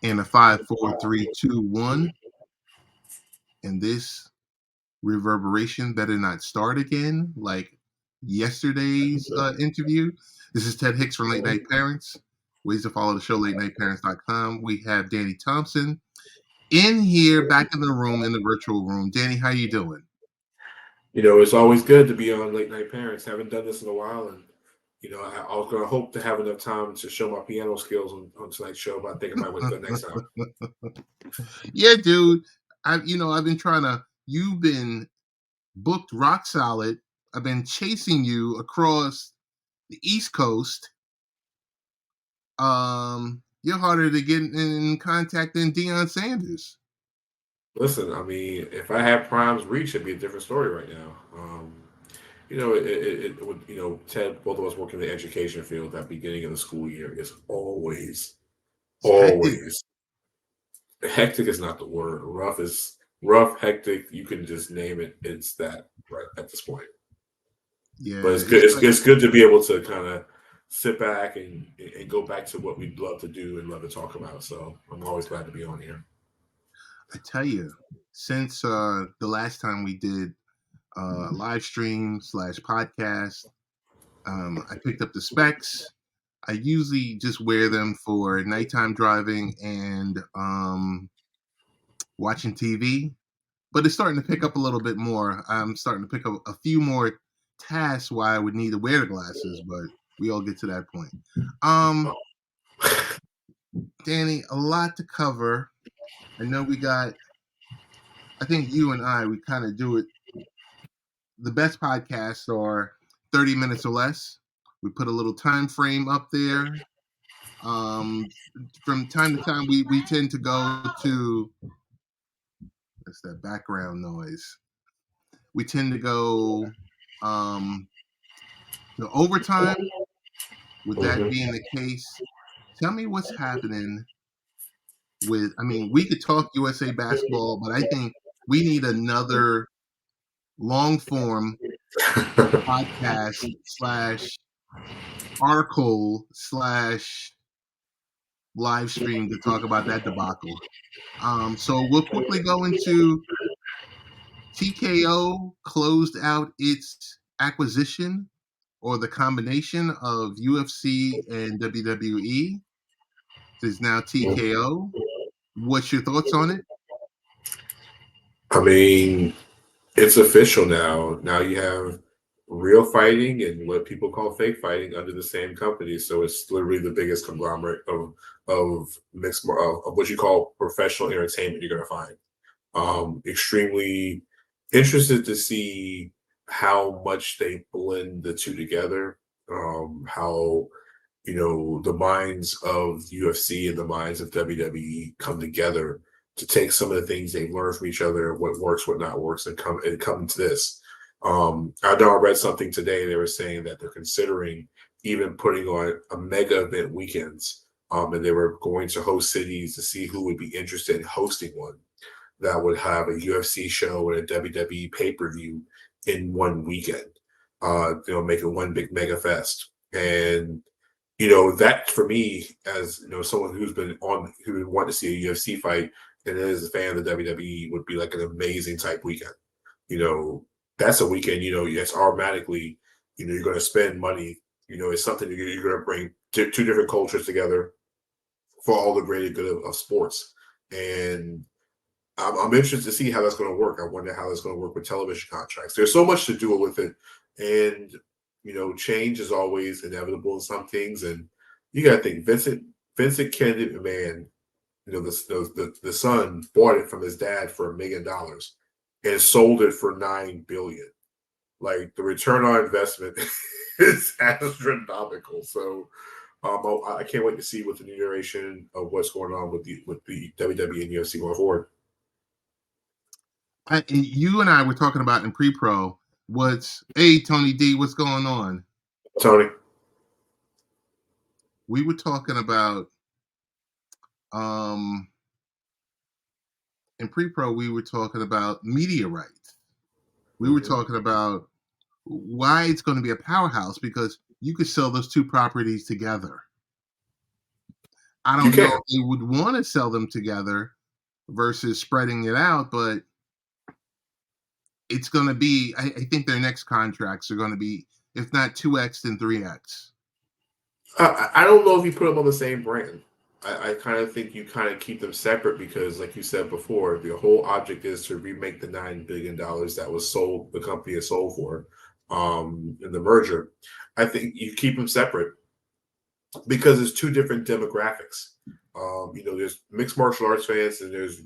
And a 5, 4, 3, 2, 1. And this reverberation better not start again like yesterday's interview. This is Ted Hicks from Late Night Parents. Ways to follow the show, latenightparents.com. We have Danny Thompson in here, back in the room, in the virtual room. Danny, how you doing? It's always good to be on Late Night Parents. Haven't done this in a while, and I was going to hope to have enough time to show my piano skills on tonight's show, but I think I might wait till next time. Yeah, dude. I've been trying to. You've been booked rock solid. I've been chasing you across the East Coast. You're harder to get in contact than Deion Sanders. Listen, I mean, if I had Prime's reach, it'd be a different story right now. It would, Ted, both of us work in the education field. That beginning of the school year is It's hectic. always hectic. Is not the word. Rough, hectic. You can just name it. It's that right at this point. But Yeah, it's good. It's good to be able to kind of sit back and go back to what we'd love to do and love to talk about. So I'm always glad to be on here. I tell you, since the last time we did live stream / podcast, I picked up the specs. I usually just wear them for nighttime driving and watching TV, but it's starting to pick up a little bit more. I'm starting to pick up a few more tasks why I would need to wear the glasses, but we all get to that point. Danny, a lot to cover. I know I think you and I, we kind of do it. The best podcasts are 30 minutes or less. We put a little time frame up there. From time to time, we tend to go to, that's that background noise. We tend to go to overtime. With that Mhm. being the case, tell me what's happening we could talk USA basketball, but I think we need another long form podcast / article / live stream to talk about that debacle. So we'll quickly go into TKO closed out its acquisition or the combination of UFC and WWE. There's now TKO. What's your thoughts on it? I mean, it's official now. Now you have real fighting and what people call fake fighting under the same company. So it's literally the biggest conglomerate of of what you call professional entertainment you're going to find. Extremely interested to see how much they blend the two together. How the minds of UFC and the minds of WWE come together to take some of the things they've learned from each other, what works, what not works, and come to this. I know I read something today. They were saying that they're considering even putting on a mega event weekends, and they were going to host cities to see who would be interested in hosting one that would have a UFC show and a WWE pay per view in one weekend. Make it one big mega fest. And that for me, as someone who's been wanting to see a UFC fight and is a fan of the WWE, would be like an amazing type weekend. You know, that's a weekend. It's automatically, you're going to spend money. It's something you're going to bring two different cultures together for all the greater good of sports. And I'm interested to see how that's going to work. I wonder how that's going to work with television contracts. There's so much to do with it, and change is always inevitable in some things. And you got to think Vincent Kennedy McMahon, the son bought it from his dad for $1 million and sold it for $9 billion. Like the return on investment is astronomical. So I can't wait to see what the new iteration of what's going on with the WWE and UFC going forward. You and I were talking about in pre-pro. Hey Tony D, what's going on? Tony, we were talking about in pre-pro. We were talking about media rights. We were talking about why it's going to be a powerhouse because you could sell those two properties together. I You don't know can. if they would want to sell them together versus spreading it out, but it's going to be. I think their next contracts are going to be, if not 2x, then 3x. I don't know if you put them on the same brand. I kind of think you kind of keep them separate because, like you said before, the whole object is to remake the $9 billion that was sold, the company is sold for, in the merger. I think you keep them separate because there's two different demographics. There's mixed martial arts fans and there's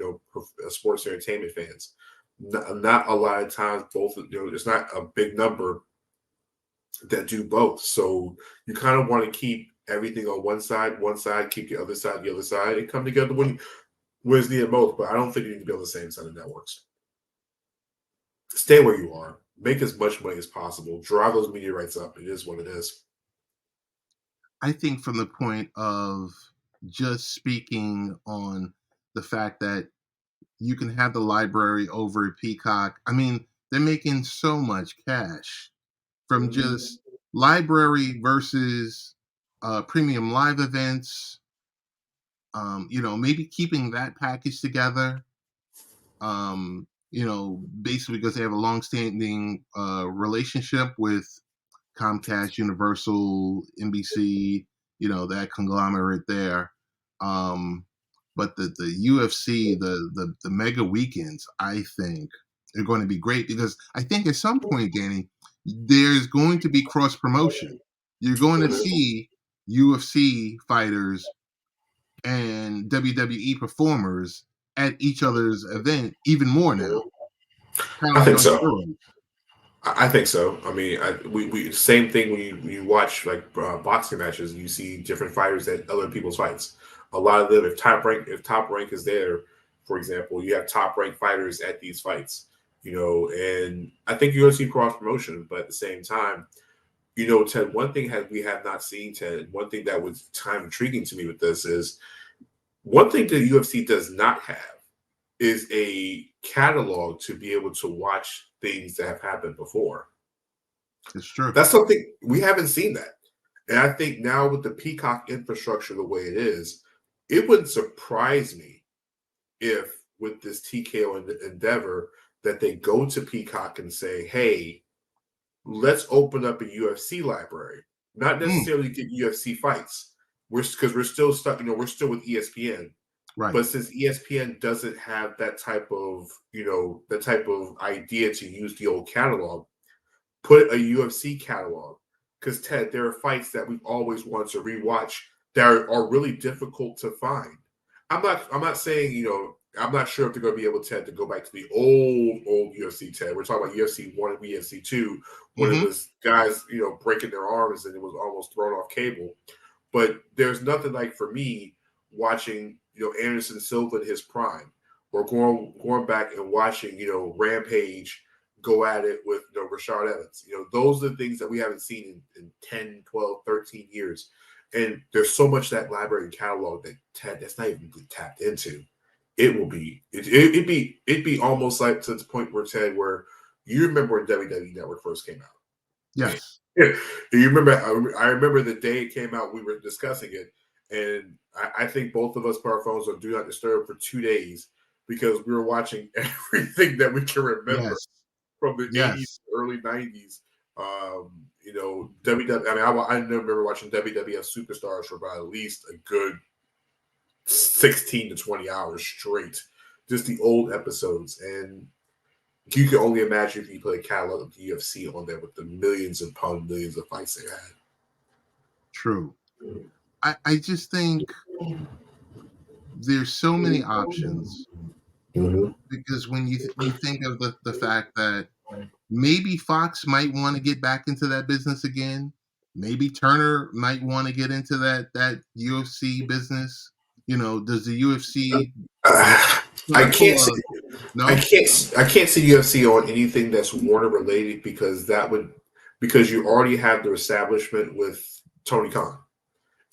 sports entertainment fans. Not a lot of times both. It's not a big number that do both. So you kind of want to keep everything on one side, keep the other side, and come together when it's needed most. But I don't think you need to be on the same side of networks. Stay where you are. Make as much money as possible. Drive those media rights up. It is what it is. I think from the point of just speaking on the fact that you can have the library over at Peacock. I mean, they're making so much cash from Mhm. just library versus premium live events. Maybe keeping that package together. Basically because they have a long-standing relationship with Comcast, Universal, NBC, that conglomerate there. Um, but the UFC, the mega weekends, I think are going to be great because I think at some point, Danny, there's going to be cross promotion. You're going to see UFC fighters and WWE performers at each other's event even more now, kind of I like think on so. steroids. I think so. I mean, we same thing when you watch like boxing matches. You see different fighters at other people's fights. A lot of them, if top rank is there, for example, you have top ranked fighters at these fights. And I think you're going to see cross promotion, but at the same time, Ted, one thing we have not seen, Ted. One thing that was kind of intriguing to me with this is one thing the UFC does not have is a catalog to be able to watch things that have happened before. It's true. That's something we haven't seen that. And I think now with the Peacock infrastructure the way it is, it wouldn't surprise me if with this TKO endeavor that they go to Peacock and say, hey, let's open up a UFC library. Not Mm, necessarily get UFC fights. We're still stuck, we're still with ESPN. right. But since ESPN doesn't have that type of idea to use the old catalog, put a UFC catalog. Because Ted, there are fights that we've always wanted to rewatch that are really difficult to find. I'm not saying, I'm not sure if they're going to be able, Ted, to go back to the old UFC, Ted. We're talking about UFC 1 and UFC 2 when it Hmm. was guys, breaking their arms and it was almost thrown off cable. But there's nothing like for me watching, Anderson Silva in his prime, or going back and watching, Rampage go at it with Rashard Evans. Those are the things that we haven't seen in 10, 12, 13 years. And there's so much that library and catalog that Ted that's not even been tapped into. It'd be almost like to the point where Ted, where you remember when WWE Network first came out. Yes. Yeah. You remember? I remember the day it came out. We were discussing it, and I think both of us put our phones on Do Not Disturb for 2 days because we were watching everything that we can remember Yes. from the '80s, Yes. early '90s. WWE. I mean, I remember watching WWF Superstars for about at least a good 16 to 20 hours straight, just the old episodes, and you can only imagine if you put a catalog of the UFC on there with the millions upon millions of fights they had. True. I just think there's so many options Mhm. because when you think of the fact that maybe Fox might want to get back into that business again, maybe Turner might want to get into that UFC business. Does the UFC Uh, I try to can't pull see, a no? I can't see UFC on anything that's Warner related because you already have the establishment with Tony Khan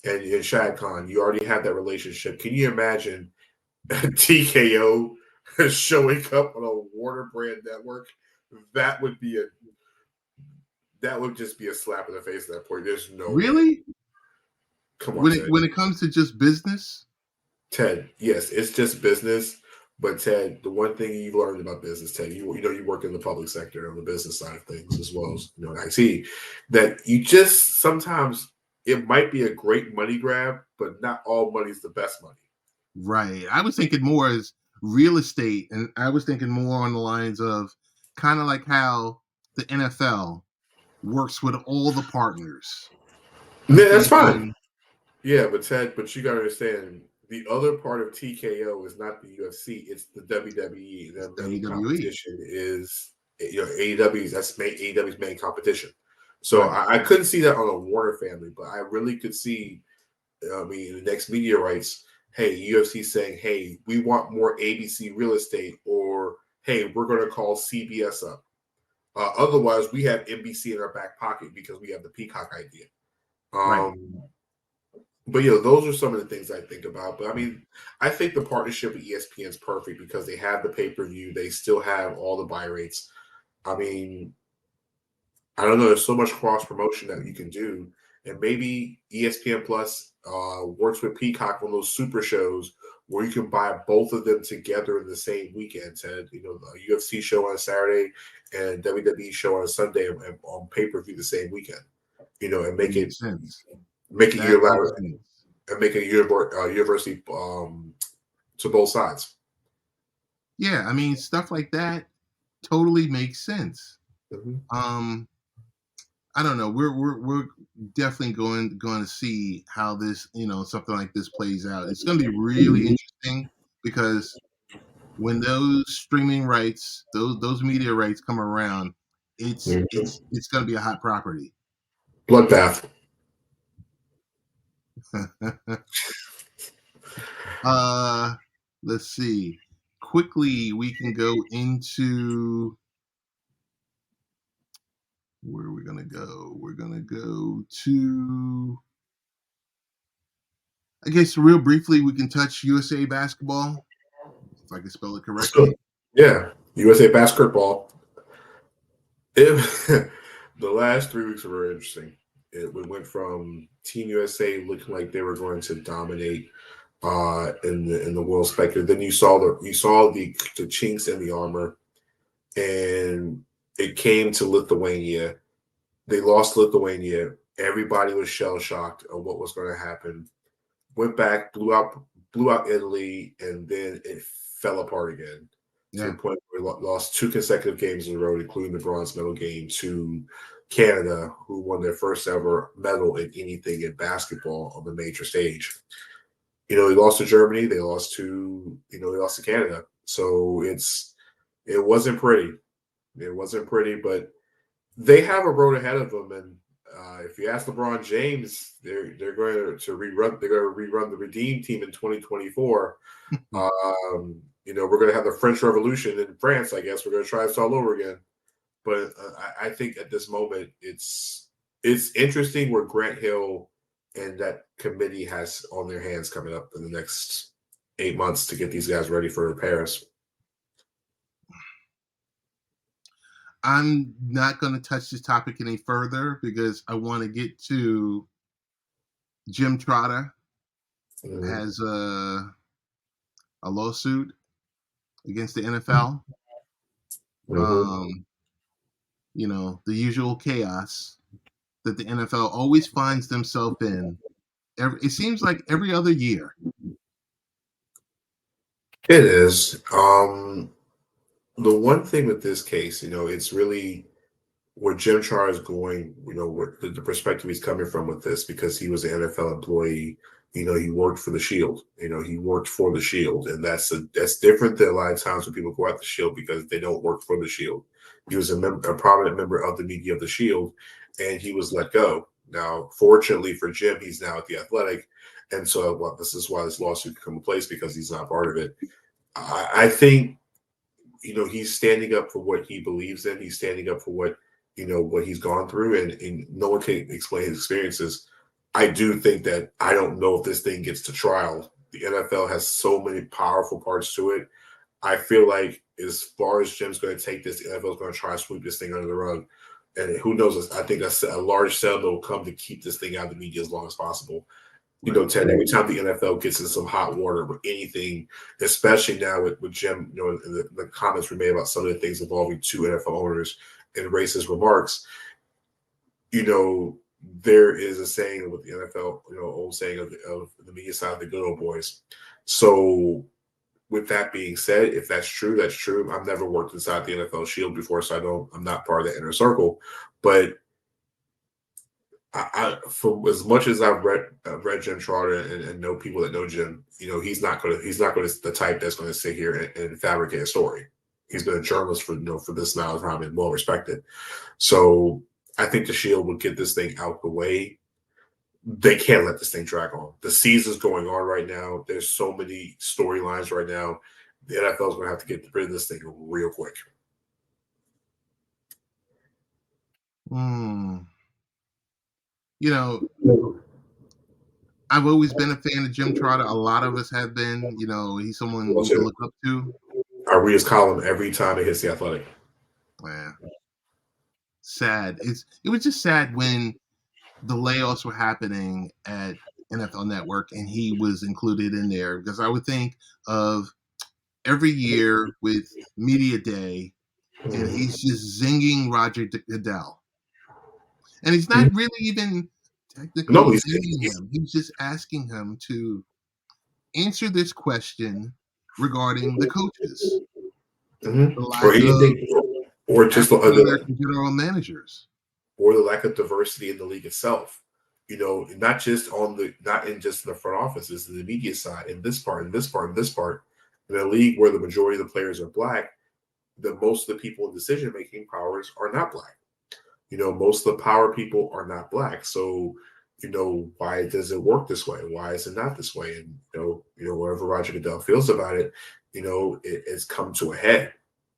and Shad Khan. You already have that relationship. Can you imagine TKO showing up on a Warner brand network? That would be a that would just be a slap in the face at that point. There's no way. Really? Come on, when it Ted. when it comes to just business, Ted, yes, it's just business. But Ted, the one thing you've learned about business, Ted, you work in the public sector on the business side of things as well as IT, that you just sometimes it might be a great money grab, but not all money is the best money. right? I was thinking more as real estate, and I was thinking more on the lines of kind of like how the NFL works with all the partners. I'm Yeah, that's fine. thinking Yeah, but Ted, but you gotta understand the other part of TKO is not the UFC, it's the WWE. it's Their main WWE, competition is AEW's AEW's main competition. So right? I couldn't see that on a Warner family, but I really could see the next media rights, hey, UFC saying, hey, we want more ABC real estate, or hey, we're gonna call CBS up. Otherwise, we have NBC in our back pocket because we have the Peacock idea. Right. But those are some of the things I think about. But I mean, I think the partnership with ESPN is perfect because they have the pay per view, they still have all the buy rates. I mean, I don't know. There's so much cross promotion that you can do, and maybe ESPN Plus works with Peacock on those super shows where you can buy both of them together in the same weekend. Ted, the UFC show on a Saturday and WWE show on a Sunday on pay per view the same weekend. And That makes sense. make it That year makes round sense. and make a university to both sides. Yeah, I mean stuff like that totally makes sense. Mhm. Um, I don't know. We're definitely going to see how this something like this plays out. It's going to be really interesting because when those streaming rights, those media rights come around, it's Mhm. it's it's going to be a hot property. Bloodbath. uh, let's see. Quickly, we can go into where are we gonna go? We're gonna go to I guess real briefly we can touch USA basketball, if I can spell it So, correctly. yeah, USA basketball. It, the last 3 weeks were very interesting. We went from Team USA looking like they were going to dominate in the world spectacle. Then you saw the chinks in the armor, and it came to Lithuania. They lost Lithuania. Everybody was shell shocked of what was going to happen. Went back, blew out Italy, and then it fell apart again to the Yeah, point where we lost 2 consecutive games in a row, including the bronze medal game to Canada, who won their first ever medal in anything in basketball on the major stage. They lost to Germany, they lost to Canada. So it wasn't pretty. It wasn't pretty, but they have a road ahead of them, and if you ask LeBron James, they're going to rerun. They're going to rerun the Redeem Team in 2024. We're going to have the French Revolution in France. I guess we're going to try this all over again. But I think at this moment, it's interesting where Grant Hill and that committee has on their hands coming up in the next 8 months to get these guys ready for Paris. I'm not going to touch this topic any further because I want to get to Jim Trotter Mhm. has a lawsuit against the NFL. Mhm. Um, the usual chaos that the NFL always finds themselves in. It seems like every other year. It is. The one thing with this case, it's really where Jim Char is going, where the perspective he's coming from with this, because he was an NFL employee, he worked for the Shield, he worked for the Shield, and that's different than a lot of times when people go out the Shield because they don't work for the Shield. He was a prominent member of the media of the Shield, and he was let go. Now, fortunately for Jim, he's now at the Athletic, and so this is why this lawsuit could come in place because he's not part of it. I think he's standing up for what he believes in. He's standing up for what he's gone through, and no one can explain his experiences. I do think that I don't know if this thing gets to trial. The NFL has so many powerful parts to it. I feel like as far as Jim's going to take this, the NFL is going to try to sweep this thing under the rug. And who knows? I think a large settlement will come to keep this thing out of the media as long as possible. Right. Ted, every time the NFL gets in some hot water with anything, especially now with Jim, the comments we made about some of the things involving two NFL owners and racist remarks, you know, there is a saying with the NFL, old saying of the media side, the good old boys. So with that being said, if that's true, that's true. I've never worked inside the NFL Shield before, so I'm not part of that inner circle. But for as much as I've read Jim Trotter and know people that know Jim, he's not gonna the type that's gonna sit here and fabricate a story. He's been a journalist for this amount of time and well respected. So I think the Shield will get this thing out the way. They can't let this thing drag on. The season's going on right now. There's so many storylines right now. The NFL is going to have to get rid of this thing real quick. Hmm. You know, I've always been a fan of Jim Trotter. A lot of us have been. He's someone we can look up to. I read his column every time it hits the Athletic. Yeah. Sad. It was just sad when the layoffs were happening at NFL Network and he was included in there, because I would think of every year with Media Day and he's just zinging Roger Goodell. And he's not really even technically No, zinging him. He's just asking him to answer this question regarding the coaches, the or lack of anything, or just African American general managers. or the lack of diversity in the league itself. Not in just the front offices, in the media side, in this part, in this part, in this part. In a league where the majority of the players are black, most of the people in decision making powers are not black. Most of the power people are not black. So, why does it work this way? Why is it not this way? And whatever Roger Goodell feels about it, it's come to a head.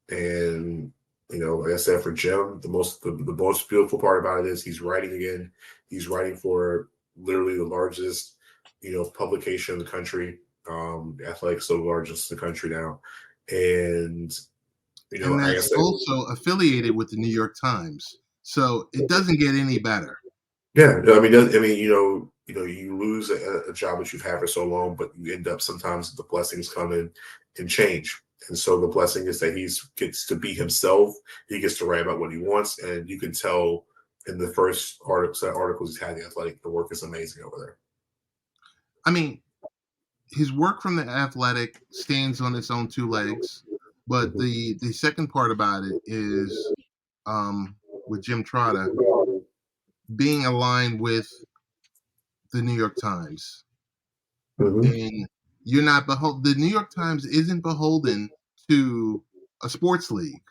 And like I said, for Jim, the most beautiful part about it is he's writing again. He's writing for literally the largest, publication in the country. Athletics so largest in the country now, and And like I that's said, also affiliated with the New York Times. So it doesn't get any better. yeah, you lose a job that you've had for so long, but you end up sometimes the blessings come in and change. And so the blessing is that he gets to be himself. He gets to write about what he wants, and you can tell in the first articles he's had in the Athletic, the work is amazing over there. I mean, his work from the Athletic stands on its own two legs, but the second part about it is with Jim Trotter being aligned with the New York Times. Mm-hmm. And you're not the New York Times isn't beholden to a sports league.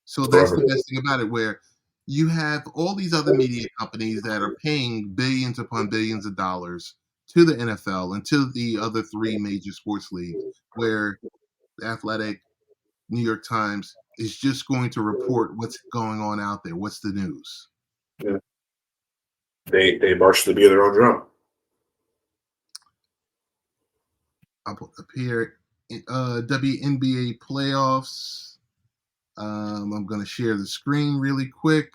So that's the best thing about it, where you have all these other media companies that are paying billions upon billions of dollars to the NFL and to the other three major sports leagues, where the Athletic, New York Times is just going to report what's going on out there. What's the news? Yeah. They march to the beat of their own drum. I'll put up here WNBA playoffs. I'm going to share the screen really quick.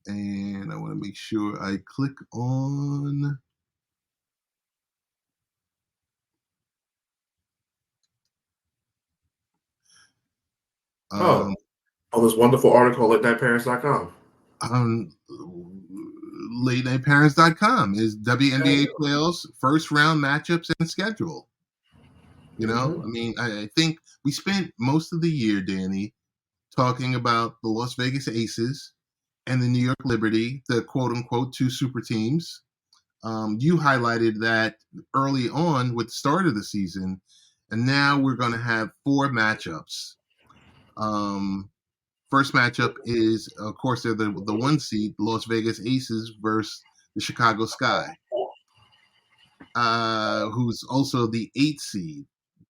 And I want to make sure I click on. On this wonderful article at LateNightParents.com. On LateNightParents.com is WNBA playoffs, first round matchups, and schedule. I mean, I think we spent most of the year, Danny, talking about the Las Vegas Aces and the New York Liberty, the quote unquote two super teams. You highlighted that early on with the start of the season, and now we're going to have four matchups. First matchup is, of course, they're the one seed, Las Vegas Aces versus the Chicago Sky, who's also the 8th seed.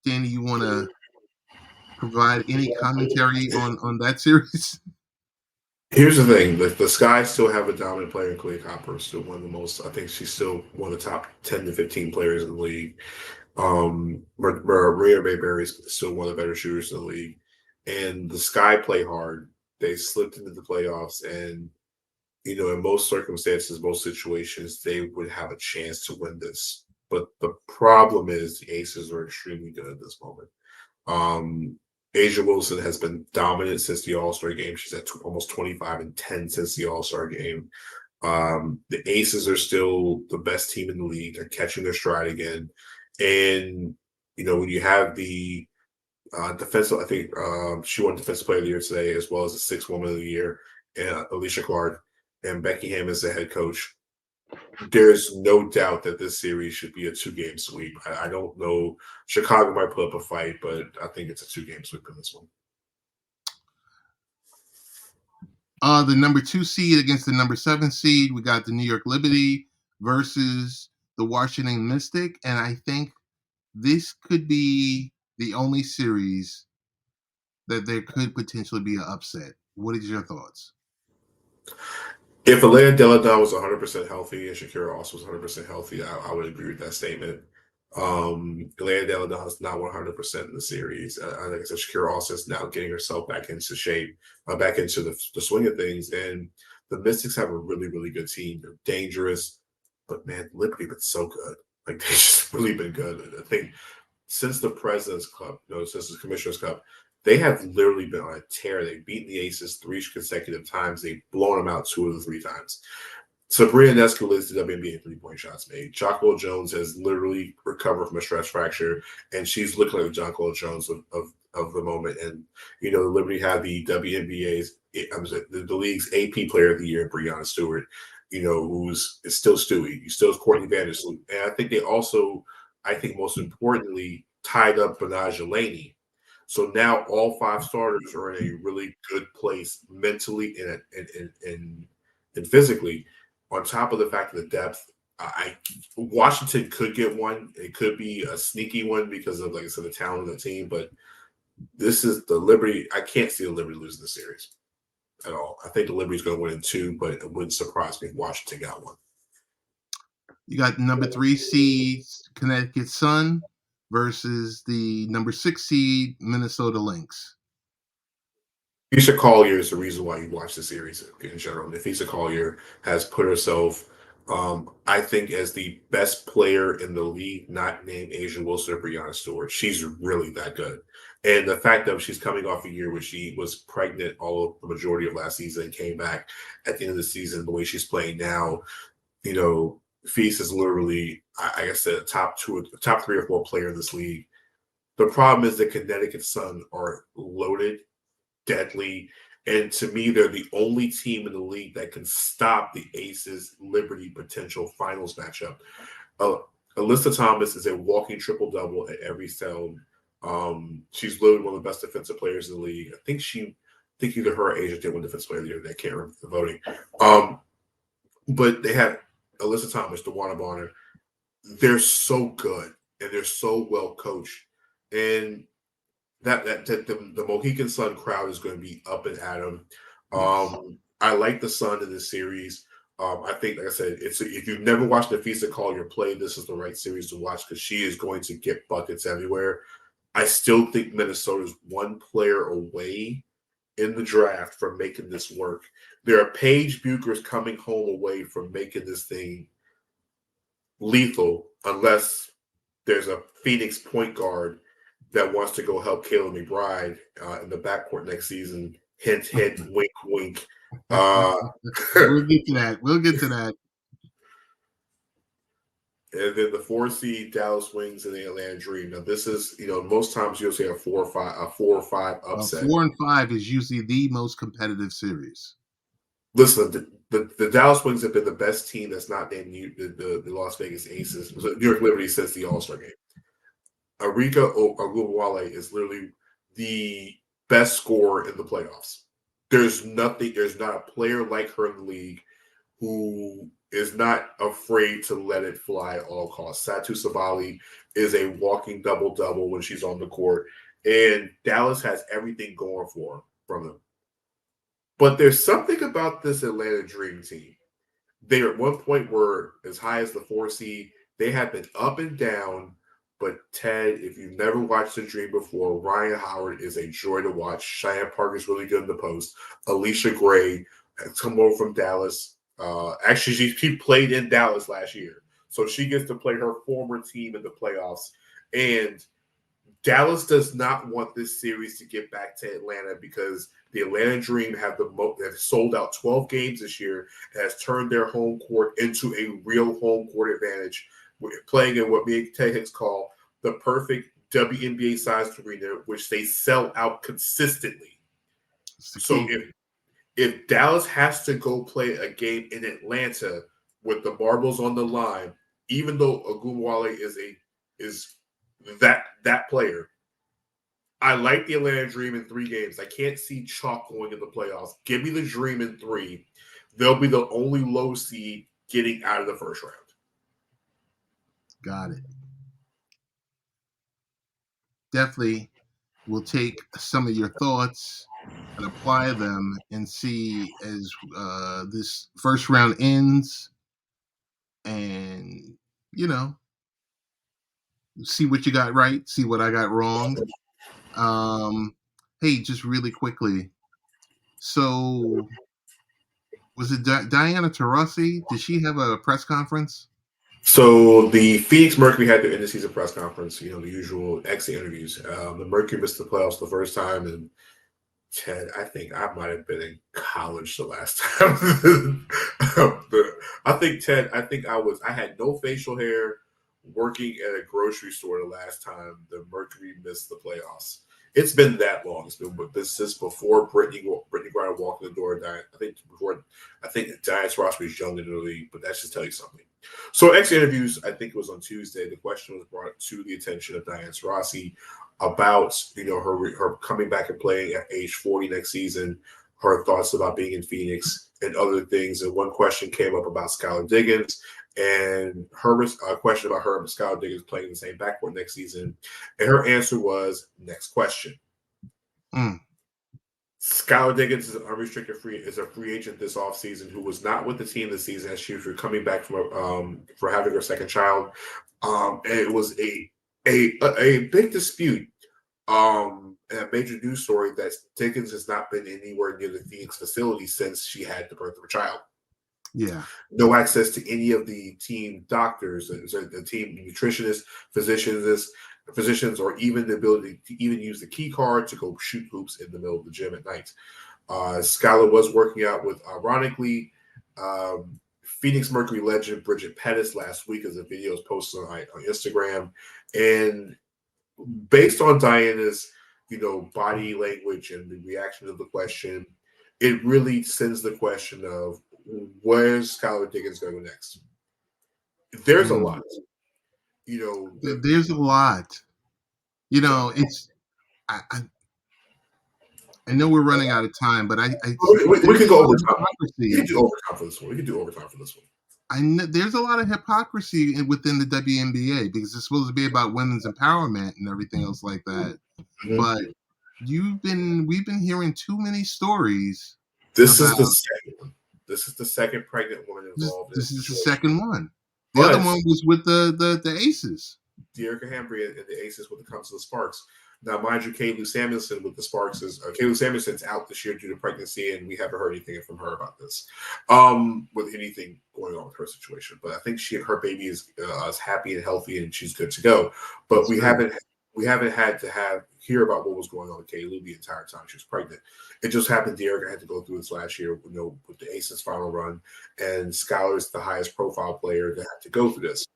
Danny, you want to provide any commentary on that series? Here's the thing: the Sky still have a dominant player in Clay Copper. Still one of the most. I think she's still one of the top 10 to 15 players in the league. Maria Mayberry is still one of the better shooters in the league. And the Sky play hard. They slipped into the playoffs, and in most circumstances, most situations, they would have a chance to win this. But the problem is the Aces are extremely good at this moment. Asia Wilson has been dominant since the All-Star game. She's at almost 25 and 10 since the All-Star game. The Aces are still the best team in the league. They're catching their stride again. And, when you have the defensive, I think she won Defensive Player of the Year today, as well as the Sixth Woman of the Year, Alicia Clark, and Becky Hammon is the head coach. There's no doubt that this series should be a 2-game sweep. I don't know. Chicago might put up a fight, but I think it's a 2-game sweep in this one. The number 2 seed against the number 7 seed. We got the New York Liberty versus the Washington Mystic. And I think this could be the only series that there could potentially be an upset. What is your thoughts? If Elena Delle Donne was 100% healthy and Shakira also was 100% healthy, I would agree with that statement. Elena Delle Donne is not 100% in the series. Like I said, Shakira also is now getting herself back into shape, back into the swing of things. And the Mystics have a really, really good team. They're dangerous, but man, Liberty been so good. Like they've just really been good. I think since the President's Cup, since the Commissioner's Cup, they have literally been on a tear. They've beaten the Aces 3 consecutive times. They've blown them out 2 of the 3 times. Sabrina Ionescu leads the WNBA 3-point shots made. Jacqueline Jones has literally recovered from a stress fracture, and she's looking like the Jacqueline Jones of the moment. And, the Liberty had the WNBA's, the league's AP Player of the Year, Breanna Stewart, who's still Stewie. You still have Courtney Vandersloot. And I think they also, most importantly, tied up Benaj Laney. So now all 5 starters are in a really good place mentally and physically. On top of the fact of the depth, Washington could get one. It could be a sneaky one because of, like I said, the talent of the team. But this is the Liberty. I can't see the Liberty losing the series at all. I think the Liberty's going to win in 2, but it wouldn't surprise me if Washington got one. You got number 3 seed Connecticut Sun versus the number 6 seed Minnesota Lynx. Nafisa Collier is the reason why you watch the series in general. Nafisa Collier has put herself, I think, as the best player in the league, not named Asia Wilson or Breanna Stewart. She's really that good. And the fact that she's coming off a year where she was pregnant all of the majority of last season and came back at the end of the season, the way she's playing now, Feast is literally, I said, top 3 or 4 player in this league. The problem is the Connecticut Sun are loaded, deadly, and to me, they're the only team in the league that can stop the Aces Liberty potential finals matchup. Alyssa Thomas is a walking triple-double at every stone. She's literally one of the best defensive players in the league. I think either her or Asia did win Defensive Player of the Year. I can't remember the voting. But they have Alyssa Thomas, DeWanna Bonner. They're so good and they're so well coached. And the Mohegan Sun crowd is going to be up and at them. I like the Sun in this series. I think, like I said, if you've never watched Nafisa Collier play, this is the right series to watch because she is going to get buckets everywhere. I still think Minnesota's 1 player away in the draft from making this work. There are Paige Buchers coming home away from making this thing lethal unless there's a Phoenix point guard that wants to go help Kayla McBride in the backcourt next season. Hint, hint, wink, wink. We'll get to that. And then the 4 seed Dallas Wings and the Atlanta Dream. Now this is, most times you'll say a 4 or 5 upset. 4 and 5 is usually the most competitive series. Listen, the Dallas Wings have been the best team that's not named the Las Vegas Aces, New York Liberty since the All-Star game. Arika Ogunbowale is literally the best scorer in the playoffs. There's not a player like her in the league who is not afraid to let it fly at all costs. Satu Savali is a walking double-double when she's on the court, and Dallas has everything going for from them. But there's something about this Atlanta Dream team. They at one point were as high as the 4 seed. They have been up and down. But Ted, if you've never watched The Dream before, Ryan Howard is a joy to watch. Cheyenne Parker's really good in the post. Alicia Gray has come over from Dallas. Actually, she played in Dallas last year, so she gets to play her former team in the playoffs. And Dallas does not want this series to get back to Atlanta because the Atlanta Dream have sold out 12 games this year and has turned their home court into a real home court advantage, playing in what me and Ted Hicks call the perfect WNBA sized arena, which they sell out consistently. So if Dallas has to go play a game in Atlanta with the marbles on the line, even though Ogunbowale is that player, I like the Atlanta Dream in 3 games. I can't see chalk going in the playoffs. Give me the Dream in 3. They'll be the only low seed getting out of the first round. Got it. Definitely will take some of your thoughts and apply them and see as this first round ends and, see what you got right, see what I got wrong. Hey, just really quickly. So was it Diana Taurasi? Did she have a press conference? So the Phoenix Mercury had their end of season press conference, the usual exit interviews. The Mercury missed the playoffs the first time, and Ted, I think I might have been in college the last time. I think Ted, I had no facial hair working at a grocery store the last time the Mercury missed the playoffs. It's been that long. It's been this is before Brittany Griner walked in the door. I think Diane Ross was young in the league, but that should tell you something. So exit interviews, I think it was on Tuesday. The question was brought to the attention of Diane Rossi about her coming back and playing at age 40 next season, her thoughts about being in Phoenix and other things. And one question came up about Skylar Diggins and her question about her and Skylar Diggins playing in the same backcourt next season. And her answer was, next question. Skylar Diggins is an unrestricted is a free agent this offseason who was not with the team this season as she was coming back from for having her second child. And it was a big dispute, and a major news story that Diggins has not been anywhere near the Phoenix facility since she had the birth of her child. Yeah. No access to any of the team doctors, the team nutritionists, physicians, or even the ability to even use the key card to go shoot hoops in the middle of the gym at night. Skylar was working out with, ironically, Phoenix Mercury legend Bridget Pettis last week, as a video was posted on Instagram. And based on Diana's, body language and the reaction to the question, it really sends the question of where's Skylar Diggins going to go next? There's a lot. There's a lot. It's I know we're running out of time, but we could go overtime. We could do overtime for this one. I know there's a lot of hypocrisy within the WNBA because it's supposed to be about women's empowerment and everything else like that. Mm-hmm. But we've been hearing too many stories. This is the second one. This is the second pregnant woman involved. This is the second one. The other one was with the Aces. Dearica Hambry and the Aces when it comes to the Sparks. Now, mind you, Kaylu Samuelson with the Sparks Kaylu Samuelson's out this year due to pregnancy, and we haven't heard anything from her about this, with anything going on with her situation. But I think her baby is happy and healthy, and she's good to go. But we haven't had to hear about what was going on with Kaylu the entire time she was pregnant. It just happened Dearica had to go through this last year, with the Aces final run, and Skylar's the highest profile player to have to go through this.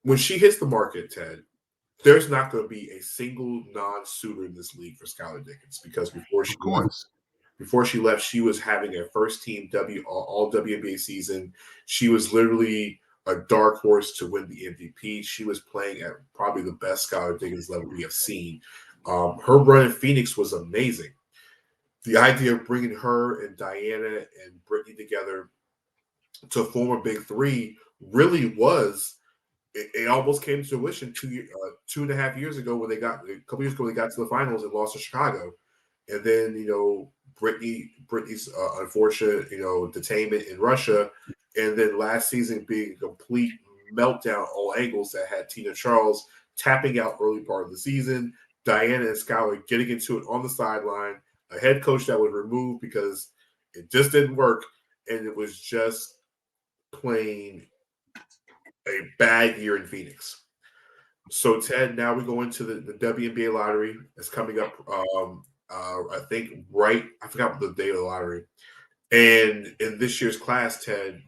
When she hits the market, Ted, there's not going to be a single non-suitor in this league for Skylar Diggins because before she left, she was having a first-team all WNBA season. She was literally a dark horse to win the MVP. She was playing at probably the best Skylar Diggins level we have seen. Her run in Phoenix was amazing. The idea of bringing her and Diana and Brittany together to form a big three really was. It almost came to fruition 2.5 years ago when a couple years ago they got to the finals and lost to Chicago, and then Brittany's unfortunate detainment in Russia, and then last season being a complete meltdown all angles that had Tina Charles tapping out early part of the season, Diana and Skylar getting into it on the sideline, a head coach that was removed because it just didn't work, and it was just plain a bad year in Phoenix. So Ted, now we go into the WNBA lottery. It's coming up. I think I forgot the date of the lottery. And in this year's class, Ted,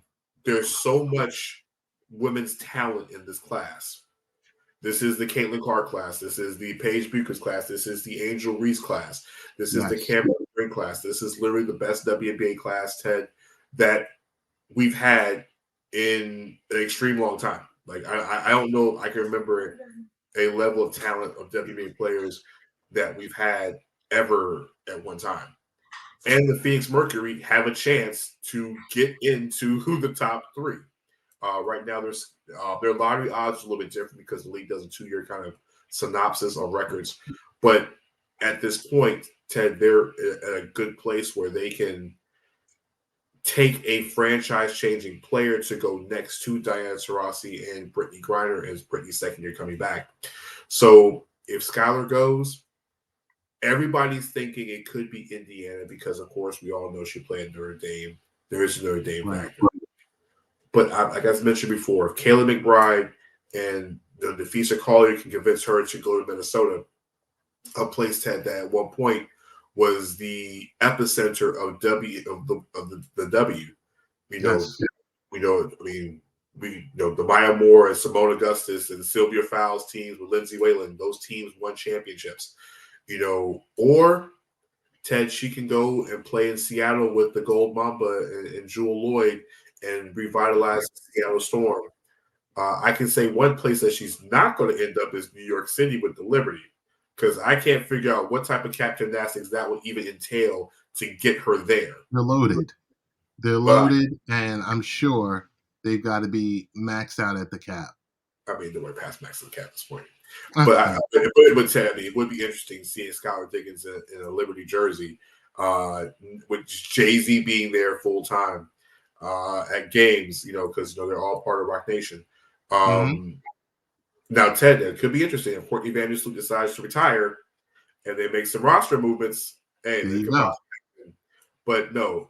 there's so much women's talent in this class. This is the Caitlin Clark class. This is the Paige Bucher's class. This is the Angel Reese class. This is the Yes. Cameron Green class. This is literally the best WNBA class, Ted, that we've had in an extreme long time. Like I don't know. I can remember a level of talent of WNBA players that we've had ever at one time. And the Phoenix Mercury have a chance to get into the top three. Right now, their lottery odds are a little bit different because the league does a 2-year kind of synopsis of records. But at this point, Ted, they're at a good place where they can take a franchise-changing player to go next to Diana Taurasi and Brittany Griner as Brittany's second year coming back. So if Skylar goes, everybody's thinking it could be Indiana because, of course, we all know she played Notre Dame. There is a Notre Dame factor. But like I mentioned before, if Kayla McBride and the Defeater Collier can convince her to go to Minnesota, a place that at one point was the epicenter of the W. We know. I mean, we know the Maya Moore and Simone Augustus and Sylvia Fowles teams with Lindsay Whalen. Those teams won championships. Or Ted, she can go and play in Seattle with the Gold Mamba and Jewel Lloyd and revitalize the Seattle Storm. I can say one place that she's not going to end up is New York City with the Liberty, because I can't figure out what type of cap gymnastics that would even entail to get her there. They're loaded. And I'm sure they've got to be maxed out at the cap. I mean, they're past max the cap at this point. But it would be interesting seeing Skylar Diggins in a Liberty jersey, with Jay-Z being there full time at games, because they're all part of Rock Nation. Now, Ted, it could be interesting if Courtney Vandersloot decides to retire and they make some roster movements. Hey, they could possibly. But no,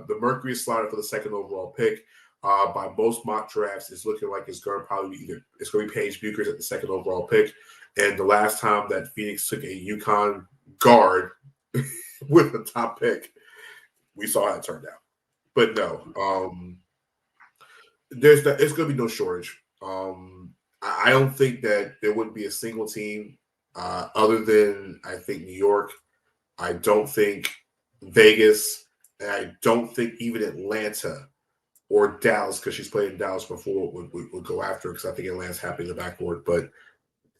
the Mercury is slotted for the second overall pick. By most mock drafts, it's looking like it's going to probably be Paige Buchers at the second overall pick. And the last time that Phoenix took a UConn guard with the top pick, we saw how it turned out. But no, it's going to be no shortage. I don't think that there would be a single team other than, I think, New York. I don't think Vegas, and I don't think even Atlanta or Dallas, because she's played in Dallas before, would go after her, because I think Atlanta's happy in the backcourt. But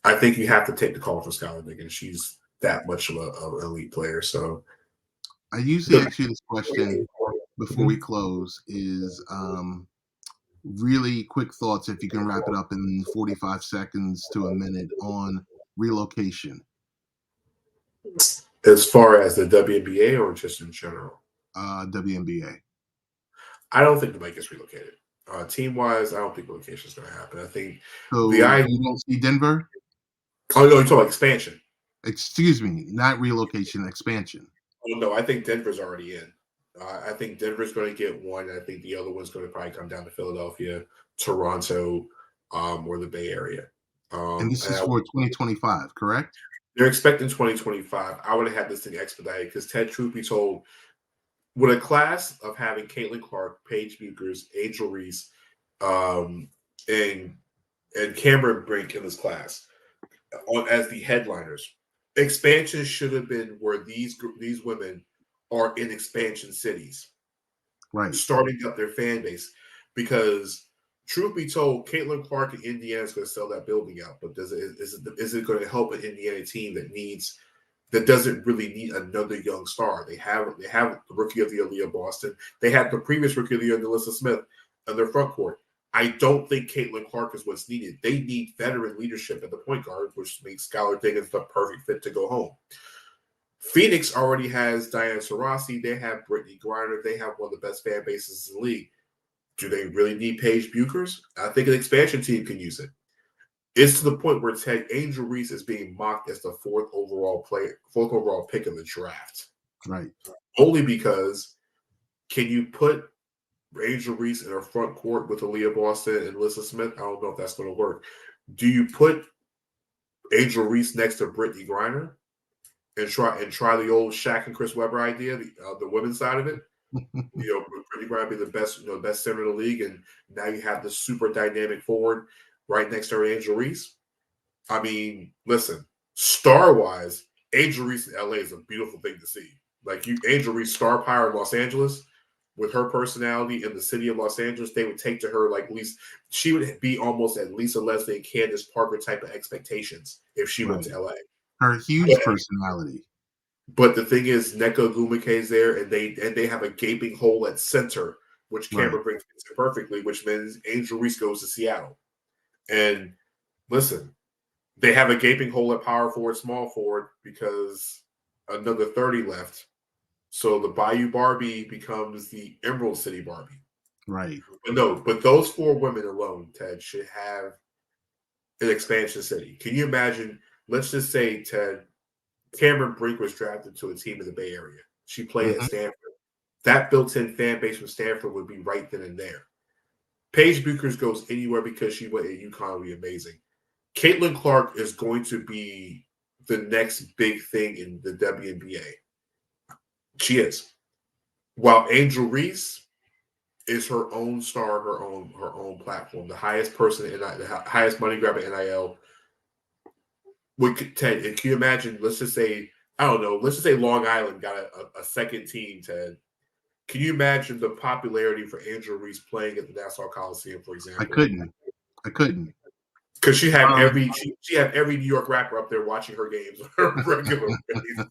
I think you have to take the call for Skylar Diggins. She's that much of an elite player. So I usually ask you this question before we close is really quick thoughts, if you can wrap it up in 45 seconds to a minute, on relocation. As far as the WNBA or just in general? WNBA. I don't think the Mike gets relocated. Team-wise, I don't think relocation is going to happen. I think you don't see Denver? Oh, no, you're talking about expansion. Excuse me, not relocation, expansion. Oh, no, I think Denver's already in. I think Denver's going to get one. I think the other one's going to probably come down to Philadelphia, Toronto, or the Bay Area. And this is for 2025, correct? They're expecting 2025. I would have had this thing expedited because, Ted, truth be told, with a class of having Caitlin Clark, Paige Buchers, Angel Reese, and Cameron Brink in this class as the headliners, expansion should have been where these women are in expansion cities, right, starting up their fan base. Because truth be told, Caitlin Clark in Indiana is going to sell that building out. But is it going to help an Indiana team that doesn't really need another young star? They have the rookie of the year, Leah Boston. They had the previous rookie of the year, Alyssa Smith, in their front court. I don't think Caitlin Clark is what's needed. They need veteran leadership at the point guard, which makes Skylar Diggins the perfect fit to go home. Phoenix already has Diana Taurasi. They have Brittany Griner. They have one of the best fan bases in the league. Do they really need Paige Buchers? I think an expansion team can use it. It's to the point where Ted Angel Reese is being mocked as the fourth overall pick in the draft. Right. Only because can you put Angel Reese in her front court with Aaliyah Boston and Alyssa Smith. I don't know if that's going to work. Do you put Angel Reese next to Brittany Griner and try the old Shaq and Chris Webber idea, the women's side of it? Brittany Griner be the best, best center in the league, and now you have the super dynamic forward right next to her, Angel Reese. I mean, listen, star-wise, Angel Reese in LA is a beautiful thing to see. Like Angel Reese star power in Los Angeles, with her personality in the city of Los Angeles, they would take to her like at least she would be almost at least a Leslie and Candace Parker type of expectations if she went to LA. Her huge personality. But the thing is, Nneka Ogwumike's there, and they have a gaping hole at center, which Cameron brings in perfectly, which means Angel Reese goes to Seattle. And listen, they have a gaping hole at power forward, small forward, because another 30 left. So the Bayou Barbie becomes the Emerald City Barbie. Right. But those 4 women alone, Ted, should have an expansion city. Can you imagine? Let's just say, Ted, Cameron Brink was drafted to a team in the Bay Area. She played at Stanford. That built-in fan base from Stanford would be right then and there. Paige Buchers goes anywhere because she went at UConn would be amazing. Caitlin Clark is going to be the next big thing in the WNBA. She is. While Angel Reese is her own star, her own platform, the highest person in the highest money grabber NIL. Ted, and can you imagine? Let's just say, I don't know. Let's just say Long Island got a second team. Ted, can you imagine the popularity for Angel Reese playing at the Nassau Coliseum, for example? I couldn't. Because she had every New York rapper up there watching her games on a regular basis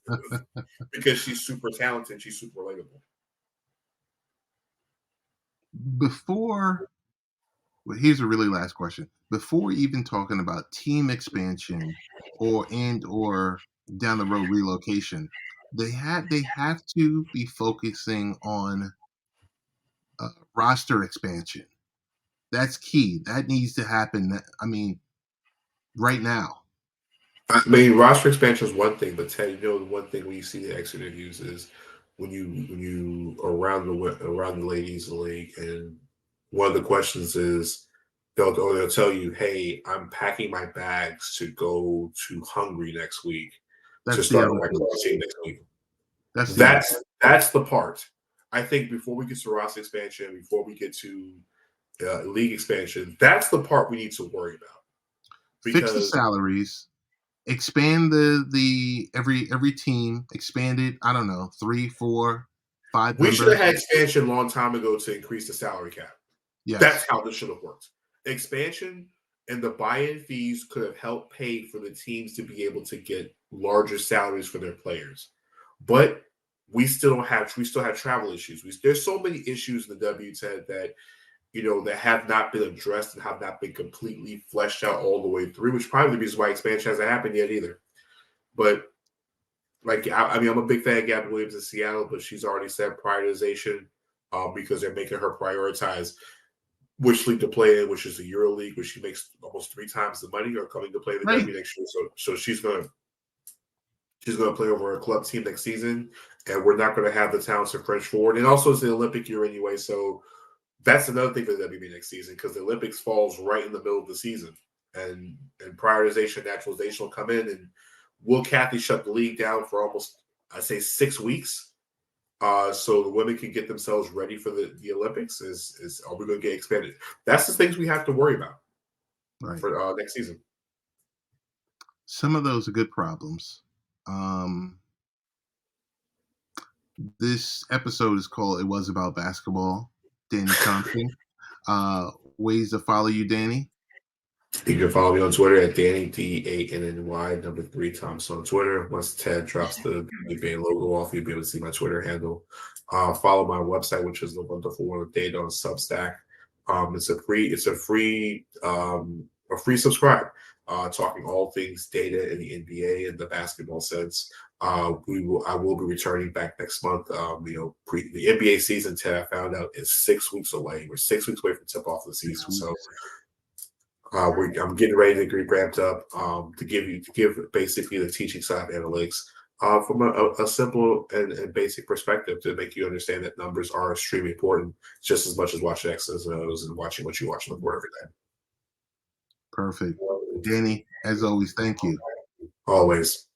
because she's super talented. She's super relatable. Here's a really last question. Before even talking about team expansion or down the road relocation, they have to be focusing on roster expansion. That's key. That needs to happen. I mean, right now. I mean, roster expansion is one thing, but Ted, the one thing when you see the exit interviews is when you around the ladies league, and one of the questions is they'll tell you, "Hey, I'm packing my bags to go to Hungary next week to start my team next week." That's the part. I think before we get to roster expansion, before we get to league expansion, that's the part we need to worry about. Fix the salaries. Expand the every team. Expand it. I don't know, 3, 4, 5. We should have had expansion a long time ago to increase the salary cap. Yes. That's how this should have worked. Expansion and the buy-in fees could have helped pay for the teams to be able to get larger salaries for their players. But we still have travel issues. There's so many issues in the WTED that that have not been addressed and have not been completely fleshed out all the way through, which probably the reason why expansion hasn't happened yet either. But I'm a big fan of Gabby Williams in Seattle, but she's already said prioritization because they're making her prioritize which league to play in, which is the Euro League, which she makes almost 3 times the money, or coming to play in the W next year. So she's gonna play over a club team next season, and we're not going to have the talents of French forward. And also, it's the Olympic year anyway, so that's another thing for the WNBA next season, because the Olympics falls right in the middle of the season, and prioritization, naturalization will come in. And will Kathy shut the league down for almost, I'd say, 6 weeks, so the women can get themselves ready for the Olympics? Are we going to get expanded? That's the things we have to worry about for next season. Some of those are good problems. This episode is called "It Was About Basketball." Danny Thompson. Ways to follow you, Danny? You can follow me on Twitter at Danny DANNY 3 Thompson on Twitter. Once Ted drops the WNBA logo off, you'll be able to see my Twitter handle. Follow my website, which is the Wonderful One of Data on Substack. It's a free subscribe. Talking all things data in the NBA and the basketball sense. I will be returning back next month. The NBA season, Ted, I found out, is 6 weeks away. We're 6 weeks away from tip off of the season. So I'm getting ready to get ramped up to give basically the teaching side of analytics from a simple and basic perspective to make you understand that numbers are extremely important, just as much as watching X's and O's and watching what you watch on the board every Perfect. Danny, as always, thank you. day. Always.